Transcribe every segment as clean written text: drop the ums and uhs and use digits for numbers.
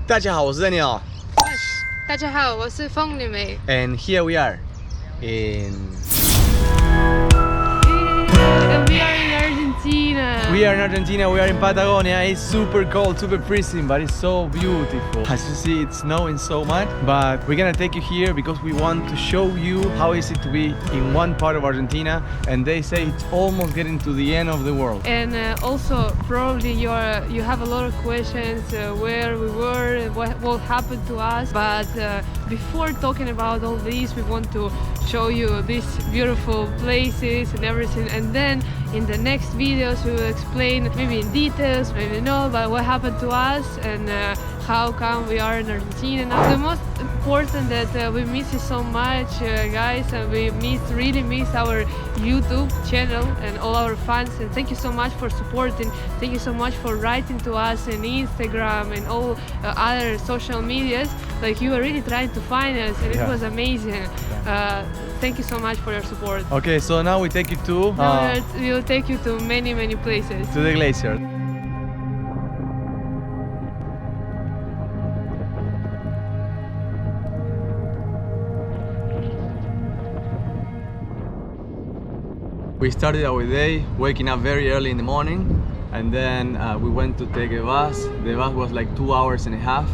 大家好，我是 Daniel。大家好，我是凤女梅。And here we are in. We are in Argentina. We are in Argentina. We are in Patagonia. It's super cold, super freezing, but it's so beautiful. As you see, it's snowing so much. But we're gonna take you here because we want to show you how is it to be in one part of Argentina, and they say it's almost getting to the end of the world. And also, probably you have a lot of questions where we were, what happened to us. But before talking about all this, we want to show you these beautiful places and everything. And then in the next videos, we will explain maybe in details, maybe no, but what happened to us and how come we are in Argentina now. The most important that we miss you so much, guys, and we really miss our YouTube channel and all our fans. And thank you so much for supporting. Thank you so much for writing to us on Instagram and all other social medias. Like, you were really trying to find us, and it was amazing. Thank you so much for your support. Okay, so now we take you to. We will take you to many places. To the glacier. We started our day waking up very early in the morning, and then we went to take a bus. The bus was like 2 hours and a half.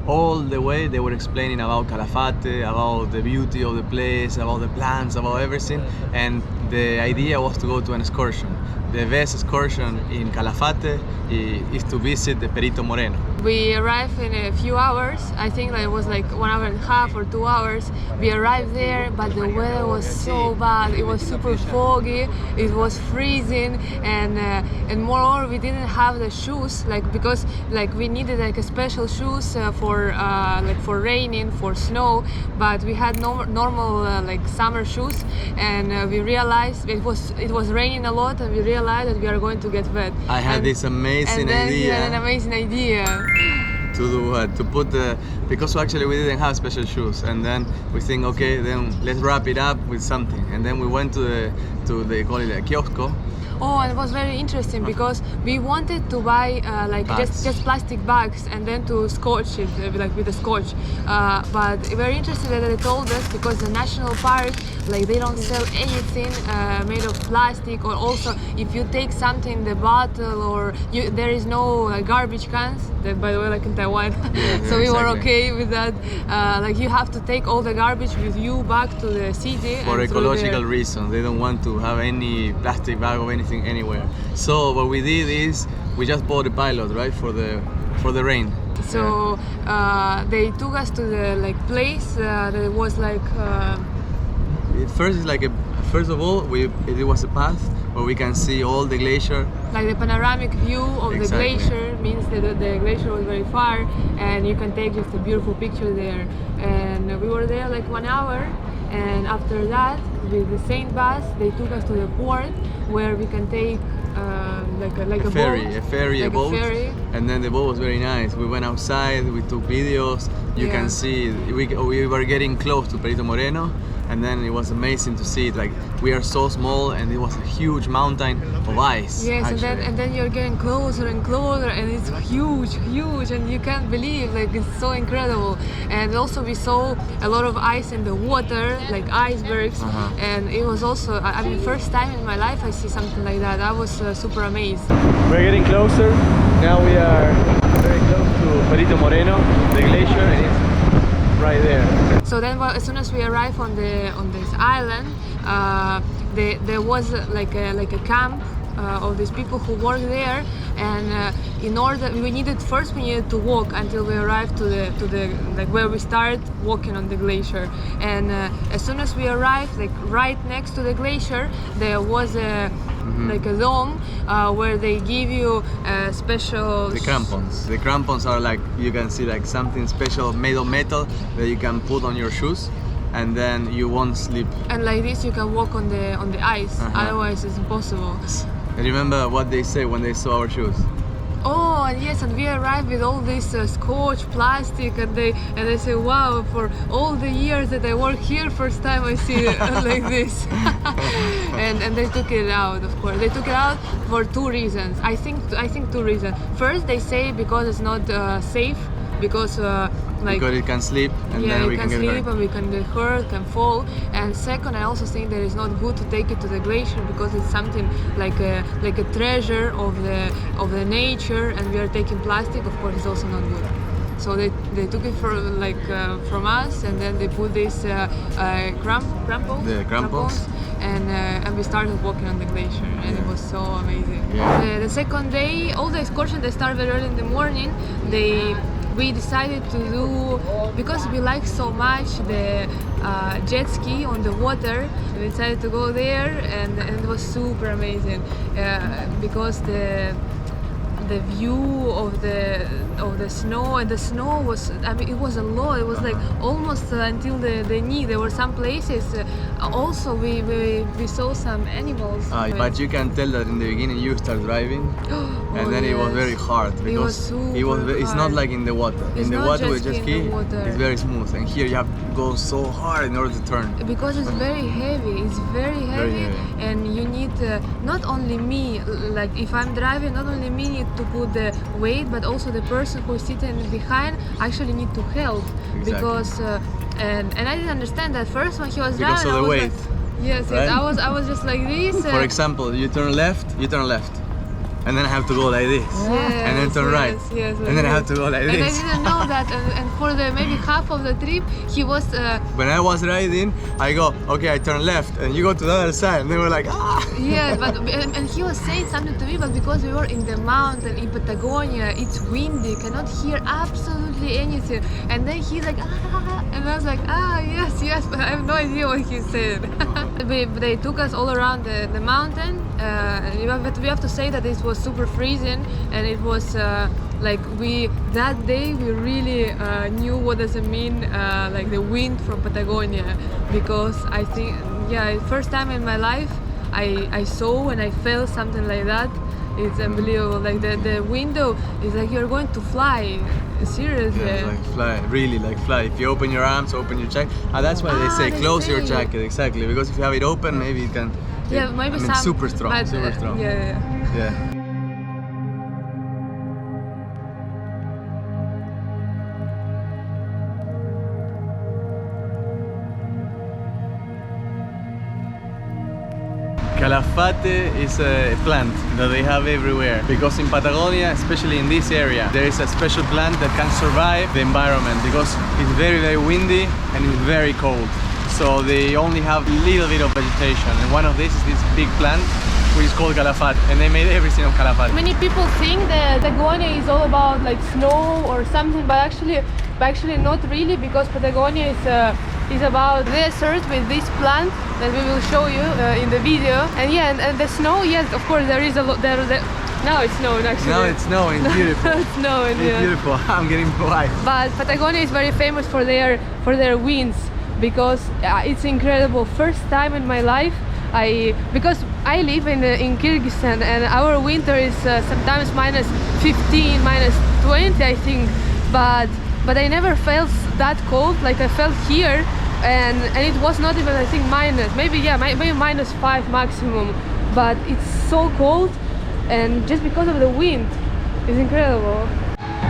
All the way they were explaining about Calafate, about the beauty of the place, about the plants, about everything, and the idea was to go to an excursion. The best excursion in Calafate is to visit the Perito Moreno. We arrived in a few hours. I think that it was like 1 hour and a half or 2 hours. We arrived there, but the weather was so bad. It was super foggy. It was freezing, and moreover, we didn't have the shoes, because we needed like a special shoes for raining, for snow. But we had normal summer shoes, and we realized it was raining a lot, and we realized that we are going to get wet. I had this amazing idea. And then he had an amazing idea. To do what? To put because actually we didn't have special shoes, and then we think, okay, then let's wrap it up with something, and then we went to the call it a kiosco. Oh, and it was very interesting because we wanted to buy just plastic bags and then to scotch it with a scotch. But very interesting that they told us, because the national park, they don't sell anything made of plastic, or also if you take something in the bottle, or there is no garbage cans. That, by the way, like in Taiwan, so we were okay with that. You have to take all the garbage with you back to the city. For ecological reasons, they don't want to have any plastic bag or anything anywhere. So what we did is we just bought a pilot, right, for the rain. So they took us to the place that was First of all, it was a path where we can see all the glacier. Like the panoramic view of the glacier means that the glacier was very far, and you can take just a beautiful picture there. And we were there 1 hour, and after that, with the same bus, they took us to the port where we can take a boat, and then the boat was very nice. We went outside, we took videos. You can see we were getting close to Perito Moreno, and then it was amazing to see it. We are so small, and it was a huge mountain of ice. Yes, and then you're getting closer and closer, and it's huge, and you can't believe, it's so incredible. And also we saw a lot of ice in the water, like icebergs, and it was also, first time in my life I see something like that. I was super amazed. We're getting closer. Now we are very close to Perito Moreno, the glacier, and it's right there. So then, as soon as we arrived on this island, there was like a camp of these people who work there, and in order we needed to walk until we arrived to the where we start walking on the glacier. And as soon as we arrived, right next to the glacier, there was a dome where they give you special. The crampons. The crampons are you can see something special made of metal that you can put on your shoes, and then you won't slip. And like this, you can walk on the ice. Otherwise, it's impossible. And remember what they say when they saw our shoes? Oh, and yes, and we arrived with all this scotch, plastic, and they say, wow, for all the years that I work here, first time I see it like this. and they took it out, of course. They took it out for two reasons. I think two reasons. First, they say because it's not safe because because it can slip and yeah, then we it can get slip hurt. and we can get hurt, can fall. And second, I also think that it's not good to take it to the glacier because it's something like a treasure of the nature, and we are taking plastic. Of course, it's also not good. So they took it from us, and then they put these crampons, and we started walking on the glacier, and it was so amazing. Yeah. The second day, all the excursions, they start very early in the morning. We decided to do, because we like so much the jet ski on the water, we decided to go there, and it was super amazing because the view of the snow, and the snow was, I mean, it was a lot. It was like almost until the knee. There were some places. Also, we saw some animals. But you can tell that in the beginning you start driving, and then yes. it was very hard because it's not like in the water. It's in the not water jet with jet ski in ski, the water. it's very smooth, and here you have to go so hard in order to turn. Because it's very heavy. It's very heavy, and you need not only me, like if I'm driving, not only me need to put the weight, but also the person who is sitting behind actually need to help. Exactly. Because and I didn't understand that first when he was Because driving. of the weight. Like, yes, right? I was just like this. For example, you turn left, and then I have to go like this, and then turn right, yes, like and then I this. have to go like And I this. didn't know that, and for the maybe half of the trip, he was. When I was riding, I go, okay, I turn left, and you go to the other side, and they were like, ah. Yeah, but and he was saying something to me, but because we were in the mountain in Patagonia, it's windy, cannot hear absolutely anything. And then he's like, ah, and I was like, yes, but I have no idea what he said. They took us all around the mountain. But we have to say that it was super freezing, and it was that day we really knew what does it mean, like the wind from Patagonia, because I think, first time in my life I saw and I felt something like that. It's unbelievable. Like the window is like you're going to fly. Seriously. Yeah, like fly, really like fly. If you open your arms, open your jacket. That's why they say close your jacket, exactly. Because if you have it open, maybe it can. Yeah, maybe some. Super strong, But, super strong. Yeah. Calafate is a plant that they have everywhere, because in Patagonia, especially in this area, there is a special plant that can survive the environment because it's very, very windy and it's very cold. So they only have a little bit of vegetation, and one of these is this big plant which is called Calafate, and they made everything of Calafate. Many people think that Patagonia is all about like snow or something, but actually not really, because Patagonia is about desert with this plant that we will show you in the video. And and the snow, yes, of course there is a lot. Now it's snowing actually. Now it's snowing, it's beautiful. It's snowing, It's beautiful. I'm getting white. But Patagonia is very famous for their winds, because it's incredible. First time in my life, because I live in Kyrgyzstan, and our winter is sometimes minus 15, minus 20, I think. But I never felt that cold like I felt here, and it was not even, I think, maybe minus 5 maximum. But it's so cold, and just because of the wind, it's incredible.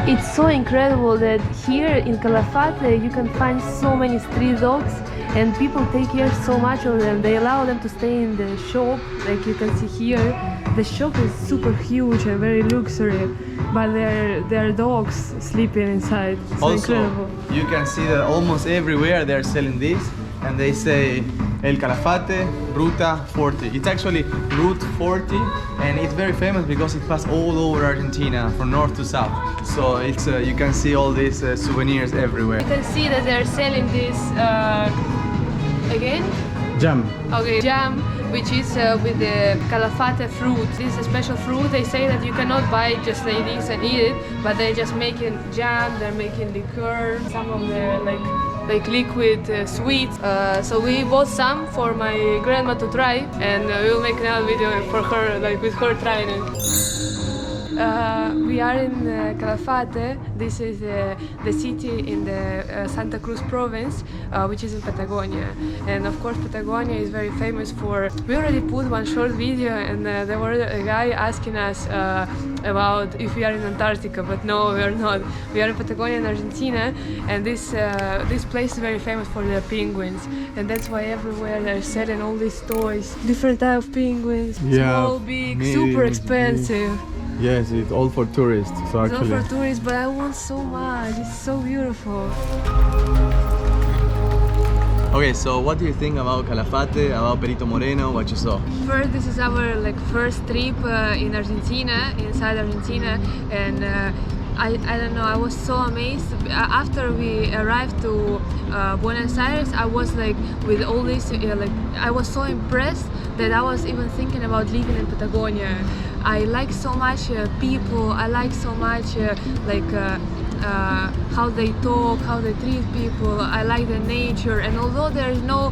It's so incredible that here in Calafate you can find so many street dogs, and people take care so much of them. They allow them to stay in the shop, like you can see here. The shop is super huge and very luxury, but there are dogs sleeping inside. It's also, incredible. You can see that almost everywhere they're selling this, and they say El Calafate Ruta 40. It's actually Route 40, and it's very famous because it passes all over Argentina from north to south. So it's you can see all these souvenirs everywhere. You can see that they're selling this again. Jam. Okay, jam, which is with the Calafate fruit. This is a special fruit. They say that you cannot buy it just like this and eat it, but they're just making jam, they're making liqueur, some of the like liquid sweets. So we bought some for my grandma to try, and we'll make another video for her, like with her trying it. We are in Calafate. This is the city in the Santa Cruz province, which is in Patagonia. And of course, Patagonia is very famous for. We already put one short video, and there was a guy asking us about if we are in Antarctica, but no, we are not. We are in Patagonia in Argentina, and this place is very famous for the penguins, and that's why everywhere they're selling all these toys, different type of penguins, small, big, medium, super expensive. Yes, it's all for tourists. So It's all actually, for tourists, but I want so much. It's so beautiful. okay. So what do you think about Calafate? About Perito Moreno? What you saw? First, this is our first trip in Argentina, inside Argentina, and I don't know. I was so amazed after we arrived to Buenos Aires. I was with all this, I was so impressed that I was even thinking about living in Patagonia. I like so much people. I like so much how they talk, how they treat people. I like the nature, and although there's no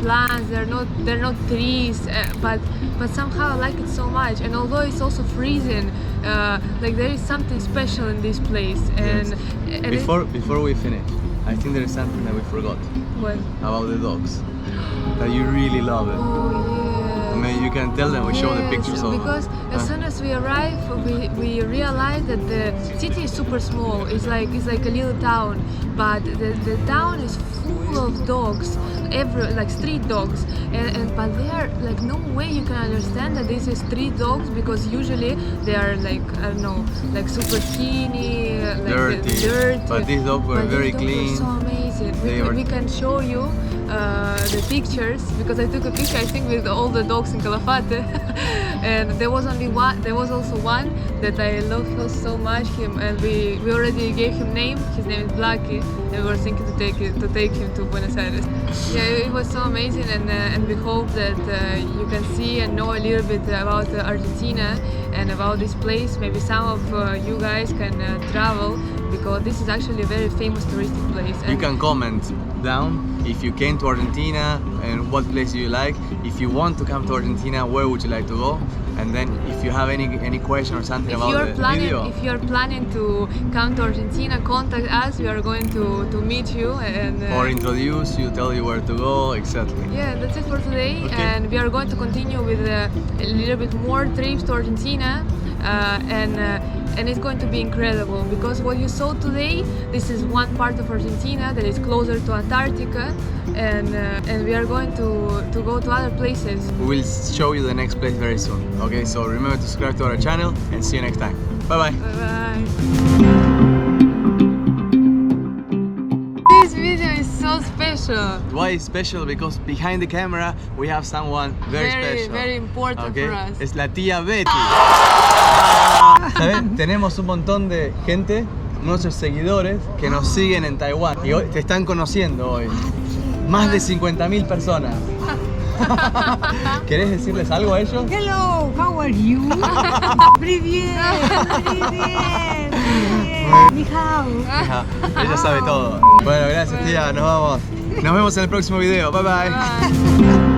plants, there are no trees, but somehow I like it so much. And although it's also freezing, there is something special in this place. And, Yes. Before we finish, I think there is something that we forgot what? about the dogs that you really love it. Oh yeah. Maybe you can tell them. We show the Yes, pictures of because as soon as we arrive, we realize that the city is super small. It's like a little town, but the town is full of dogs, street dogs, and but they are no way you can understand that this is street dogs, because usually they are I don't know, super skinny, dirty. But these dogs were very clean. So amazing. We can show you the pictures, because I took a picture, I think, with all the dogs in Calafate. And there was also one that I loved so much, and we already gave him name. His name is Blackie, and we were thinking to take him to Buenos Aires. Yeah, it was so amazing, and we hope that you can see and know a little bit about Argentina and about this place. Maybe some of you guys can travel, because this is actually a very famous touristic place. You can comment down if you came to Argentina and what place do you like. If you want to come to Argentina, where would you like to go? And then if you have any question or something about the video. If you're planning to come to Argentina, contact us. We are going to meet you and or introduce you, tell you where to go, exactly. Yeah, that's it for today. Okay. And we are going to continue with a little bit more trips to Argentina, and it's going to be incredible, because what you saw today, this is one part of Argentina that is closer to Antarctica, and we are going to go to other places. We will show you the next place very soon. Okay, so remember to subscribe to our channel and see you next time. Bye bye. Bye bye. This video is so special. Why it's special? Because behind the camera we have someone very special. Very important Okay? for us. Es la tía Betty. ¿Saben? Tenemos un montón de gente, nuestros seguidores, que nos siguen en Taiwán y hoy te están conociendo hoy. Más de 50.000 personas. ¿Querés decirles algo a ellos? Hello, how are you? Привет, привет. Ni hao. Ajá, ella sabe todo. Bueno, gracias tía, nos vamos. Nos vemos en el próximo video. Bye bye. Bye.